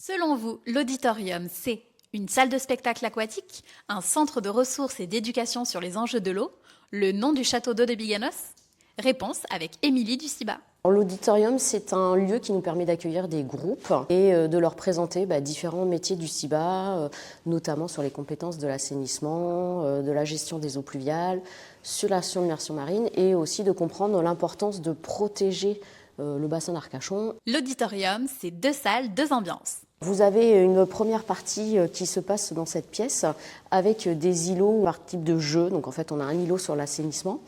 Selon vous, l'auditorium, c'est une salle de spectacle aquatique, un centre de ressources et d'éducation sur les enjeux de l'eau, le nom du château d'eau de Biganos? Réponse avec Émilie Duciba. L'auditorium, c'est un lieu qui nous permet d'accueillir des groupes et de leur présenter différents métiers du CIBA, notamment sur les compétences de l'assainissement, de la gestion des eaux pluviales, sur la submersion marine et aussi de comprendre l'importance de protéger le bassin d'Arcachon. L'auditorium, c'est 2 salles, 2 ambiances. Vous avez une première partie qui se passe dans cette pièce avec des îlots par type de jeu. Donc en fait, on a un îlot sur l'assainissement,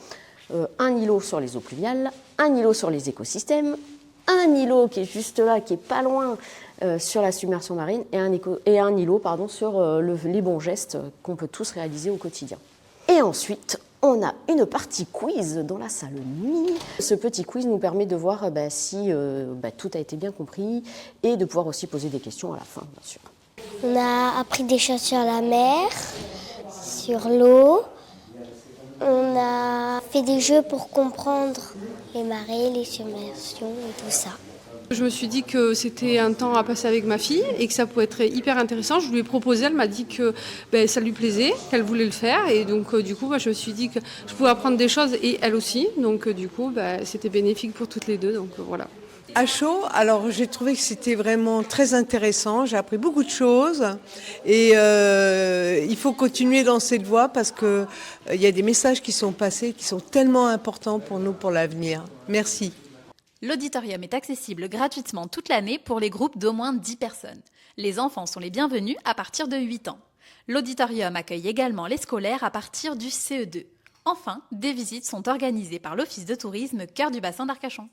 un îlot sur les eaux pluviales, un îlot sur les écosystèmes, un îlot qui est juste là, qui est pas loin sur la submersion marine et un îlot sur les bons gestes qu'on peut tous réaliser au quotidien. Et ensuite, on a une partie quiz dans la salle nuit. Ce petit quiz nous permet de voir si tout a été bien compris et de pouvoir aussi poser des questions à la fin, bien sûr. On a appris des choses sur la mer, sur l'eau. On a fait des jeux pour comprendre les marées, les submersions et tout ça. Je me suis dit que c'était un temps à passer avec ma fille et que ça pouvait être hyper intéressant. Je lui ai proposé, elle m'a dit que ça lui plaisait, qu'elle voulait le faire. Et donc du coup, je me suis dit que je pouvais apprendre des choses et elle aussi. Donc du coup, c'était bénéfique pour toutes les deux. Donc voilà. À chaud, alors j'ai trouvé que c'était vraiment très intéressant, j'ai appris beaucoup de choses et il faut continuer dans cette voie parce que il y a des messages qui sont passés qui sont tellement importants pour nous pour l'avenir. Merci. L'auditorium est accessible gratuitement toute l'année pour les groupes d'au moins 10 personnes. Les enfants sont les bienvenus à partir de 8 ans. L'auditorium accueille également les scolaires à partir du CE2. Enfin, des visites sont organisées par l'Office de tourisme Cœur du bassin d'Arcachon.